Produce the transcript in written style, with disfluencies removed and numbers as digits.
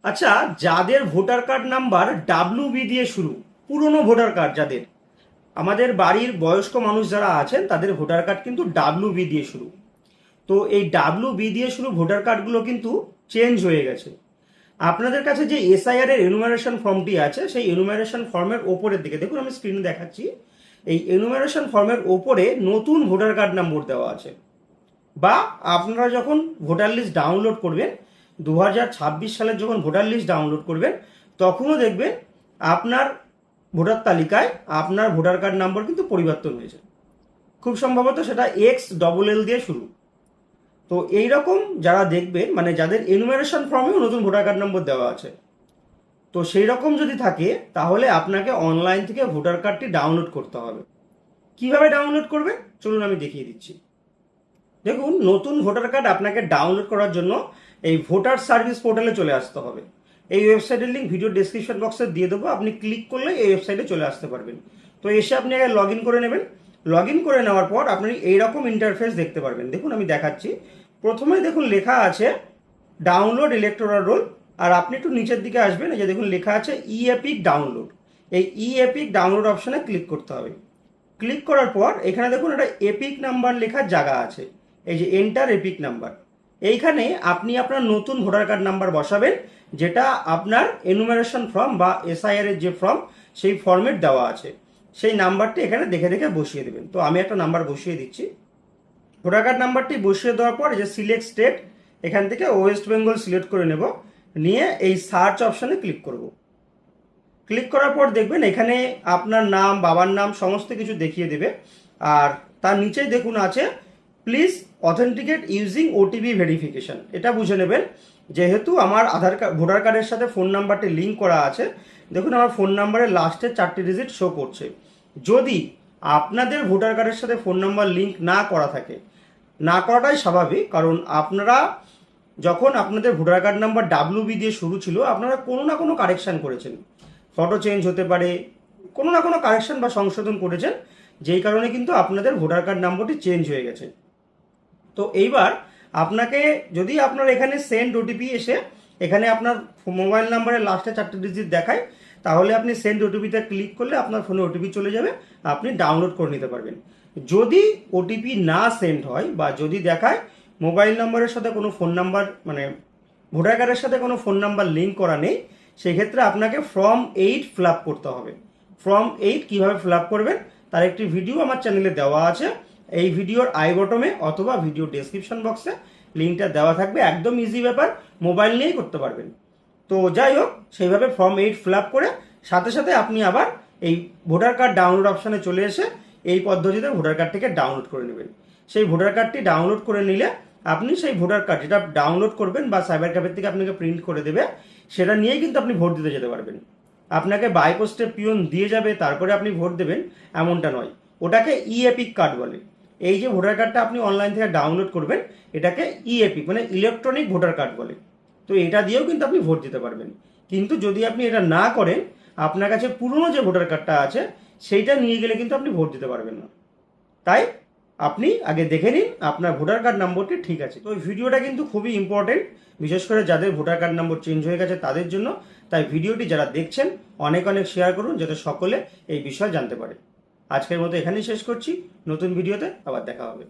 আচ্ছা, যাদের voter card number W দিয়ে শুরু, পুরনো ভোটার কার্ড যাদের, আমাদের বাড়ির বয়স্ক মানুষ যারা আছেন তাদের ভোটার কার্ড কিন্তু ডাব্লিউ দিয়ে শুরু। তো এই ডাব্লিউ দিয়ে শুরু ভোটার কার্ডগুলো কিন্তু চেঞ্জ হয়ে গেছে। আপনাদের কাছে যে এসআইআর এর এনুমারেশন ফর্মটি আছে, সেই এনুমারেশন ফর্মের ওপরের দিকে দেখুন, আমি স্ক্রিনে দেখাচ্ছি। এই এনুমারেশন ফর্মের ওপরে নতুন ভোটার কার্ড নম্বর দেওয়া আছে। বা আপনারা যখন ভোটার লিস্ট ডাউনলোড করবেন, 2026 সালের যখন ভোটার লিস্ট ডাউনলোড করবেন, তখনও দেখবেন আপনার ভোটার তালিকায় আপনার ভোটার কার্ড নম্বর কিন্তু পরিবর্তন হয়েছে। খুব সম্ভবত সেটা XLL দিয়ে শুরু। তো এই রকম যারা দেখবেন, মানে যাদের এনুমারেশন ফর্মেও নতুন ভোটার কার্ড নম্বর দেওয়া আছে, তো সেই রকম যদি থাকে তাহলে আপনাকে অনলাইন থেকে ভোটার কার্ডটি ডাউনলোড করতে হবে। কিভাবে ডাউনলোড করবেন চলুন আমি দেখিয়ে দিচ্ছি। দেখুন, নতুন ভোটার কার্ড আপনাকে ডাউনলোড করার জন্য এই ভোটার সার্ভিস পোর্টালে চলে আসতে হবে। এই ওয়েবসাইটের লিঙ্ক ভিডিও ডেসক্রিপশন বক্সে দিয়ে দেবো, আপনি ক্লিক করলে এই ওয়েবসাইটে চলে আসতে পারবেন। তো এসে আপনি আগে লগ ইন করে নেবেন। লগ ইন করে নেওয়ার পর আপনি এইরকম ইন্টারফেস দেখতে পারবেন। দেখুন আমি দেখাচ্ছি। প্রথমে দেখুন লেখা আছে ডাউনলোড ইলেকটোরাল রোল, আর আপনি একটু নিচের দিকে আসবেন, এই যে দেখুন লেখা আছে ই এপিক ডাউনলোড। এই ই এপিক ডাউনলোড অপশনে ক্লিক করতে হবে। ক্লিক করার পর এখানে দেখুন একটা এপিক নাম্বার লেখার জায়গা আছে, এই যে এন্টার এপিক নাম্বার। এইখানে আপনি আপনার নতুন ভোটার কার্ড নাম্বার বসাবেন, যেটা আপনার এনুমারেশন ফর্ম বা এসআইআর এর যে ফর্ম, সেই ফর্মেট দেওয়া আছে। সেই নাম্বারটি এখানে দেখে দেখে বসিয়ে দেবেন। তো আমি একটা নাম্বার বসিয়ে দিচ্ছি। ভোটার কার্ড নাম্বারটি বসিয়ে দেওয়ার পর যে সিলেক্ট স্টেট, এখান থেকে ওয়েস্ট বেঙ্গল সিলেক্ট করে নেব। নিয়ে এই সার্চ অপশানে ক্লিক করব। ক্লিক করার পর দেখবেন এখানে আপনার নাম, বাবার নাম সমস্ত কিছু দেখিয়ে দেবে। আর তার নিচেই দেখুন আছে please authenticate using OTP verification. এটা বুঝে নেবেন, যেহেতু আমার আধার কার্ড ভোটার কার্ডের সাথে ফোন নাম্বারটি লিঙ্ক করা আছে। দেখুন আমার ফোন নাম্বারের লাস্টের 4টি ডিজিট শো করছে। যদি আপনাদের ভোটার কার্ডের সাথে ফোন নাম্বার লিঙ্ক না করা থাকে, না করাটাই স্বাভাবিক, কারণ আপনারা যখন আপনাদের ভোটার কার্ড নাম্বার ডাব্লিউ দিয়ে শুরু ছিল, আপনারা কোনো না কোনো কারেকশান করেছেন। ফটো চেঞ্জ হতে পারে, কোনো না কোনো কারেকশন বা সংশোধন করেছেন, যেই কারণে কিন্তু আপনাদের ভোটার কার্ড নম্বরটি চেঞ্জ হয়ে গেছে। তো এইবার আপনাকে, যদি আপনার এখানে সেন্ড ওটিপি এসে এখানে আপনার মোবাইল নাম্বারের লাস্টে 4টি ডিজিট দেখায়, তাহলে আপনি সেন্ড ওটিপিতে ক্লিক করলে আপনার ফোনে ওটিপি চলে যাবে, আপনি ডাউনলোড করে নিতে পারবেন। যদি ওটিপি না সেন্ড হয় বা যদি দেখায় মোবাইল নম্বরের সাথে কোনো ফোন নাম্বার, মানে ভোটার কার্ডের সাথে কোনো ফোন নাম্বার লিঙ্ক করা নেই, সেক্ষেত্রে আপনাকে ফর্ম 8 ফিল আপ করতে হবে। ফর্ম 8 কীভাবে ফিল আপ করবেন তার একটি ভিডিও আমার চ্যানেলে দেওয়া আছে। এই ভিডিওর আই বটমে অথবা ভিডিও ডেসক্রিপশন বক্সে লিঙ্কটা দেওয়া থাকবে। একদম ইজি ব্যাপার, মোবাইল নিয়েই করতে পারবেন। তো যাই হোক, সেইভাবে ফর্ম 8 ফিল আপ করে সাথে সাথে আপনি আবার এই ভোটার কার্ড ডাউনলোড অপশানে চলে এসে এই পদ্ধতিতে ভোটার কার্ডটিকে ডাউনলোড করে নেবেন। সেই ভোটার কার্ডটি ডাউনলোড করে নিলে আপনি সেই ভোটার কার্ড যেটা ডাউনলোড করবেন বা সাইবার ক্যাফের থেকে আপনাকে প্রিন্ট করে দেবে, সেটা নিয়েই কিন্তু আপনি ভোট দিতে যেতে পারবেন। আপনাকে বাই পোস্টে পিওন দিয়ে যাবে, তারপরে আপনি ভোট দেবেন, এমনটা নয়। ওটাকে ই এপিক কার্ড বলে। এই যে ভোটার কার্ডটা আপনি অনলাইন থেকে ডাউনলোড করবেন, এটাকে ই এপিক মানে ইলেকট্রনিক ভোটার কার্ড বলে। তো এটা দিয়েও কিন্তু আপনি ভোট দিতে পারবেন। কিন্তু যদি আপনি এটা না করেন, আপনার কাছে পুরনো যে ভোটার কার্ডটা আছে সেইটা নিয়ে গেলে কিন্তু আপনি ভোট দিতে পারবেন না। তাই আপনি আগে দেখে নিন আপনার ভোটার কার্ড নম্বরটি ঠিক আছে। তো এই ভিডিওটা কিন্তু খুবই ইম্পর্টেন্ট, বিশেষ করে যাদের ভোটার কার্ড নম্বর চেঞ্জ হয়ে গেছে তাদের জন্য। তাই ভিডিওটি যারা দেখছেন অনেক অনেক শেয়ার করুন, যাতে সকলে এই বিষয় জানতে পারে। আজকের মতো এখানেই শেষ করছি, নতুন ভিডিওতে আবার দেখা হবে।